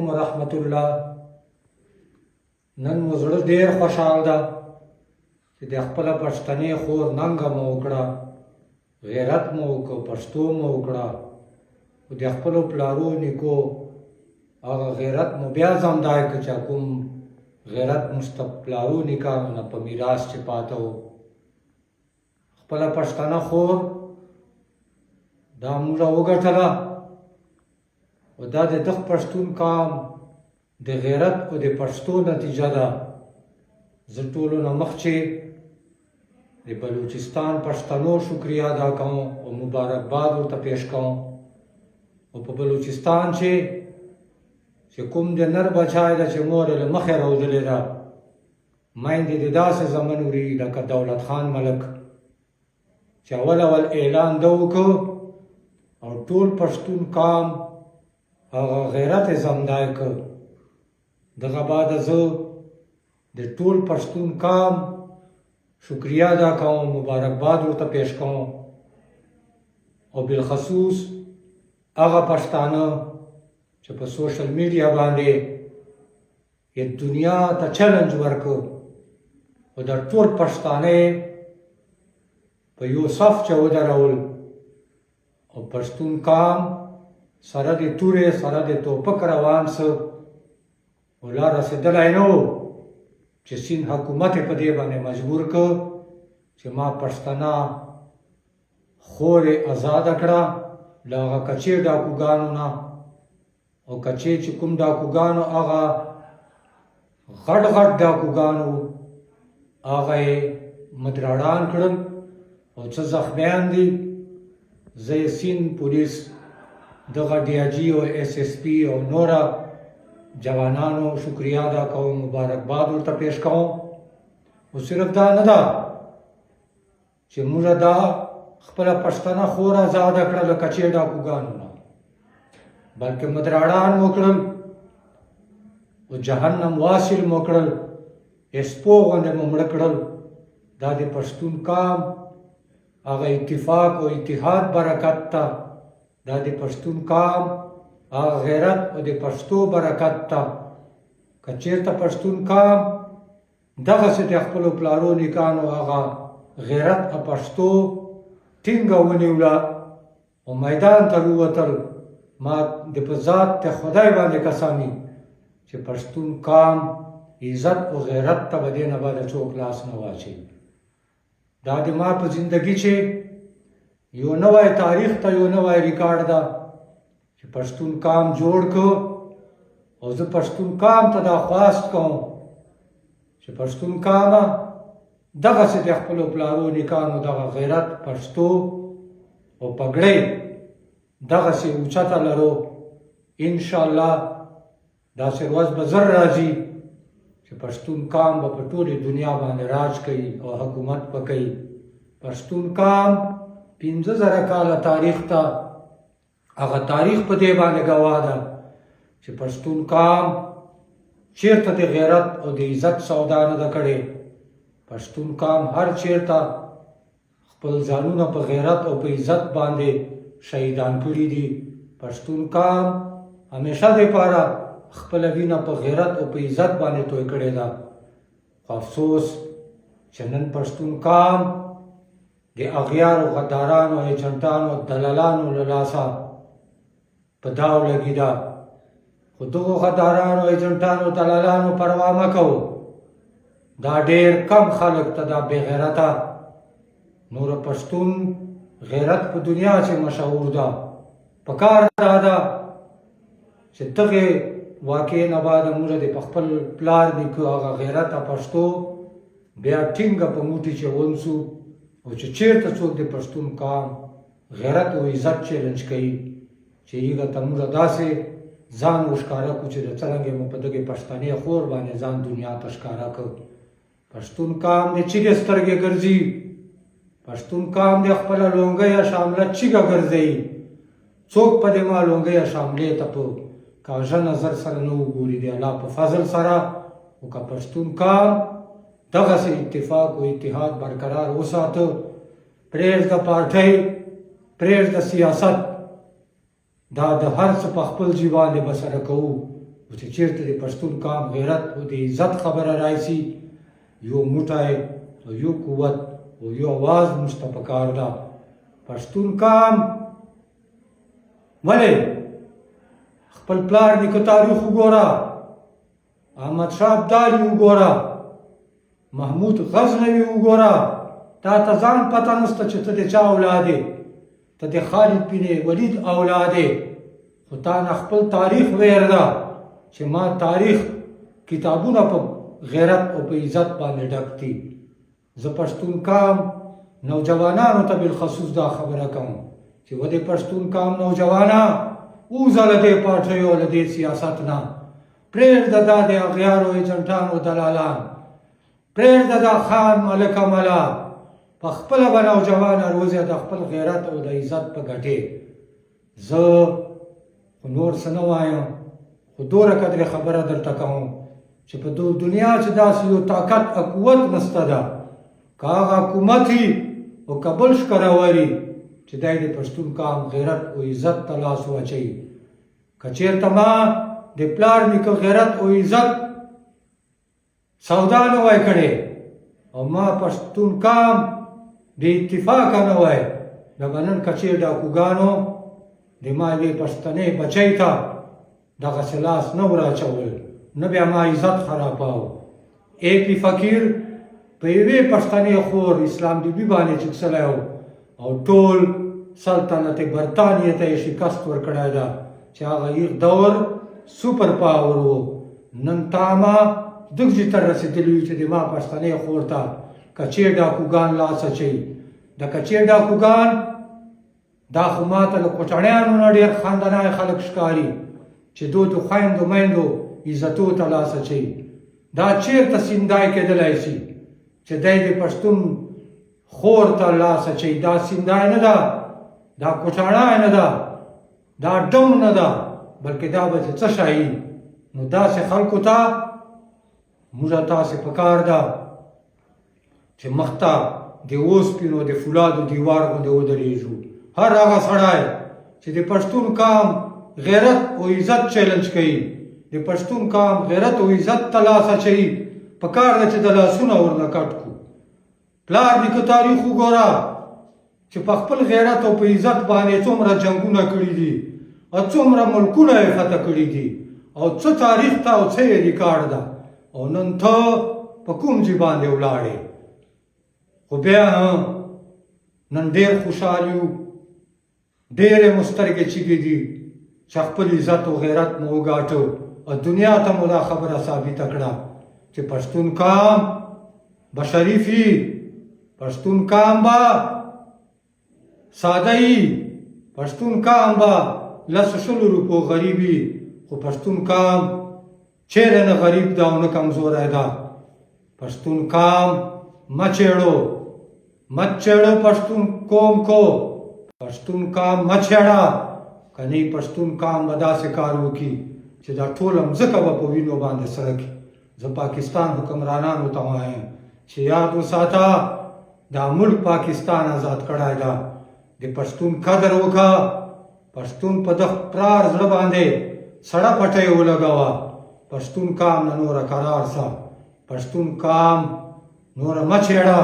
ورحمت الله. نن مو زړه ډېر خوشحال ده چې د خپله پښتنې خور ننګه مو وکړه، غیرت مو وکړه، پښتو مو وکړه، خو د خپلو پلارو نیکو هغه غیرت مو بیا ځمدای که چې کوم غیرت موږ ته پلارو نیکانو نه په میراث چې پاته و. خپله پښتنه خور دا موږ وګټله او دا د دغه پښتون قام د غیرت او د پښتو نتیجه ده. زه ټولو نه مخکې د بلوچستان پښتنو شکریه ادا کوم او مبارکباد ورته پیش کوم. او په بلوچستان چې کوم د نر بچای ده چې مور یې له مخې رودلې ده، میندې د داسې زمن وړي لکه دولت خان ملک چې اول اعلان ده وکړ او ټول پښتون قام هغه غیرت یې ځمدای کړ. دغه بعد زه د ټول پښتون قام شکریه ادا کوم، مبارکباد ورته پیش کوم. او بالخصوص هغه پښتانه چې په سوشل میډیا باندې یې دنیا ته چیلنج ورکړ او د ټول پښتانه په یو صف چې ودرول او پښتون قام سره د تورې سره د توپک روان سه او لا رسېدلی نه و چې سین حکومت یې په دې باندې مجبور کړ چې ما پښتنه خور یې ازاده کړه له هغه کچې ډاکوګانو نه. او کچې چې کوم ډاکوګانو هغه غټ غټ ډاکوګانو هغه یې مدراړان کړل او څه زخمیان دي. زه یې سین پولیس دغه ډي آی جي او ایس ایس پي او نوره جوانانو شکریه ادا کوم، مبارکباد ورته پیش کوم. او صرف دا نه ده چې موږ دا خپله پښتنه خور ازاده کړه له کچې ډاکوګانو نه، بلکې مدراړان مو کړل او جهنم واصل مو کړل، اسپو غوندې مو مړه کړل. دا د پښتون قام هغه اتفاق او اتحاد برکت ته، دا د پښتون قام هغه غیرت او د پښتو برکت ته. که چېرته پښتون قام دغسې د خپلو پلارو نیکانو هغه غیرت او پښتو ټینګه ونیوله او میدان ته ووتل، ما د په ذات ته خدای باندې قسمي چې پښتون قام عزت او غیرت ته به دې نه بعد څوک لاس نه واچوي. دا د ما په زندګي چې یو نوی تاریخ ته یو نوی ریکارډ ده چې پښتون قام جوړ کړ. او زه پښتون قام ته دا خواست کوم چې پښتون قامه دغسې د خپلو پلارو نیکانو دغه غیرت، پښتو او پګړۍ دغسې اوچته لرو. انشاءالله داسې ورځ به زر راځي چې پښتون قام به په ټولې دنیا باندې راج کوي او حکومت به کوي. پښتون قام 15,000 کاله تاریخ ته هغه تاریخ په دې باندې ګواه ده چې پښتون قام چېرته د غیرت او د عزت سودا نه ده کړې. پښتون قام هر چېرته خپل ځانونه په غیرت او په عزت باندې شهیدان کړي دي. پښتون قام همیشه دپاره خپله وینه په غیرت او په عزت باندې توی کړې ده. خو افسوس چې نن پښتون قام د اغیارو، غدارانو، ایجنټانو، دلالانو له لاسه په داو لګي ده. خو دغو غدارانو، ایجنټانو، دلالانو پروا مه کوو، دا ډېر کم خلک ته دا بې غیرته نور پښتون غیرت په دنیا چې مشهور ده. پکار دا ده چې دغې واقعې نه بعد موږ د په خپل پلار نیکه هغه غیرت پښتو بیا ټینګه په موټي چې ونسو او چې چېرته څوک د پښتون قام غیرت او عزت چیلنج کوي چې هغه ته موږ داسې ځان وښکاره کړو چې د څرنګه مو په دغې پښتنې خور باندې ځان دنیا ته ښکاره کړ. پښتون قام د چیګې سترګې ګرځي، پښتون قام د خپله لونګۍ شامله چیګه ګرځوي. څوک په دې ما لونګۍ شاملې ته په کاږه نظر سره نه وګوري. د الله په فضل سره او که پښتون قام دغسې اتفاق او اتحاد برقرار وساته، پرېږده پارټۍ، پرېږده سیاست، دا د هر څه په خپل جی باندې به سره کوو. چې چېرته د پښتون قام غیرت او د عزت خبره راشي یو موټی او یو قوت او یو اواز موږ ته پکار ده. پښتون قام ولې خپل پلار نیکه تاریخ وګوره، احمد شاه ابدالي وګوره، محمود غزنوي وګوره، تا ته ځان پته نشته چې ته د چا اولاد یې، ته د خالد بن ولید اولاد یې، خو تا نه خپل تاریخ ویر ده چې ما تاریخ کتابونه په غیرت او په عزت باندې ډک دي. زه پښتون قام نوجوانانو ته بالخصوص دا خبره کوم چې و د پښتون قام نوجوانا ووځه له دې پاټیو له دې سیاست نه، پرېږده دا د اغیارو ایجنټانو دلالان، پرېږده دا خان ملک عمله، په خپله به نوجوانه روزې د خپل غیرت او د عزت په ګټې. زه خو نور څه نه وایم، خو دومره قدرې خبره درته کوم چې په دنیا چې داسې یو طاقت او قوت نشته ده که هغه حکومت وي او که بل ښکرور وي چې دی د پښتون قام غیرت او عزت ته لاس واچوي. که چېرته ما د پلار نیکه غیرت او عزت سودا نه وای کړې او ما پښتون قام د اتفاقه نه وای، بیا به نن کچې ډاکوګانو د ما یوې پښتنې بچی ته دغسې لاس نه وراچول، نه بیا ما عزت خراباو. اے پی فقیر په یوې پښتنې خور اسلام بیبي باندې چکسلی و او ټول سلطنت برطانیې ته یې شکست ورکړی ده چې هغه هیغ دور سوپر پاور و. نن تا ما دغجې ته رسېدلي یو چې د ما پښتنې خور ته کچې ډاکوګان لاس اچوي. د کچې ډاکوګان دا خو ما ته له کوټنیانو نه ډېر خاندنای خلک ښکاري چې دو د خویندو میندو عزتو ته لاس اچوي. دا چېرته سیندای کېدلی شي چې دی د پښتون خور ته لاس اچوي؟ دا سیندای نه ده، دا کوټاړی نه ده، دا ډم نه ده، بلکې دا به څه شی. نو داسې خلکو ته موږ تاسې پکار ده چې مخ ته د اوسپنو د فولادو دیوار غوندې ودرېږو. هر هغه سړی چې د پښتون قام غیرت او عزت چیلنج کوي، د پښتون قام غیرت او عزت ته لاس اچوي، پکار ده چې د لاسونه ورنه کټ کړو. پلار نیکه تاریخ وګوره چې په خپل غیرت او په عزت باندې څومره جنګونه کړي دي او څومره ملکونه یې فتح کړي دي او څه تاریخ ته او څه یې ریکارډ ده، او نن ته په کوم ځای باندې ولاړې. خو بیا نن ډېر خوشحال یو، ډېرې مو سترګې چیږي دي چې خپل عزت او غیرت مو وګاټو او دنیا ته مو دا خبره ثابته کړه چې پښتون قام به شریف وي، پښتون قام به ساده وي، پښتون قام به لسو شلو روپو غریب وي، خو پښتون قام چیرې نه غریب ده او نه کمزوری ده. پښتون قام مه چیړو، مت چیړو پښتون قوم کو، پښتون قام مه چیړه، که نه پښتون قام به داسې کار وکړي چې دا ټوله مځکه به په وینو باندې سره کړي. زه پاکستان حکمرانانو ته وایم چې یاد وساته دا ملک پاکستان آزاد کړی ده، د پښتون قدر وکړه، پښتون په دغه پرار زړه باندې سړه پټۍ ولګوه، پښتون قام نه نوره قرار سه، پښتون قام نوره مه چیړه،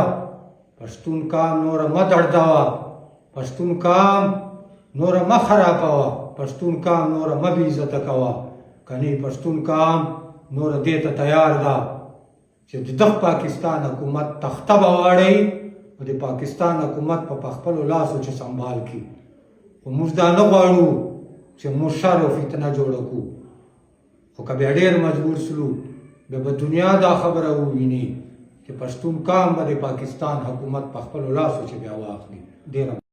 پښتون قام نوره مه دړدوه، پښتون قام نوره مه خرابوه، پښتون قام نوره مه بې عزته کوه، که نه پښتون قام نوره دې ته تیار ده چې د دغه پاکستان حکومت تخته به واړوي او د پاکستان حکومت په خپلو لاسو چې سنبال کړي. خو موږ دا نه غواړو چې موږ شر او فتنه جوړه کړو، خو که بیا ډېر مجبور سلو بیا به دنیا دا خبره وویني چې پښتون قام به د پاکستان حکومت په خپلو لاسو چې بیا واخلي. ډېره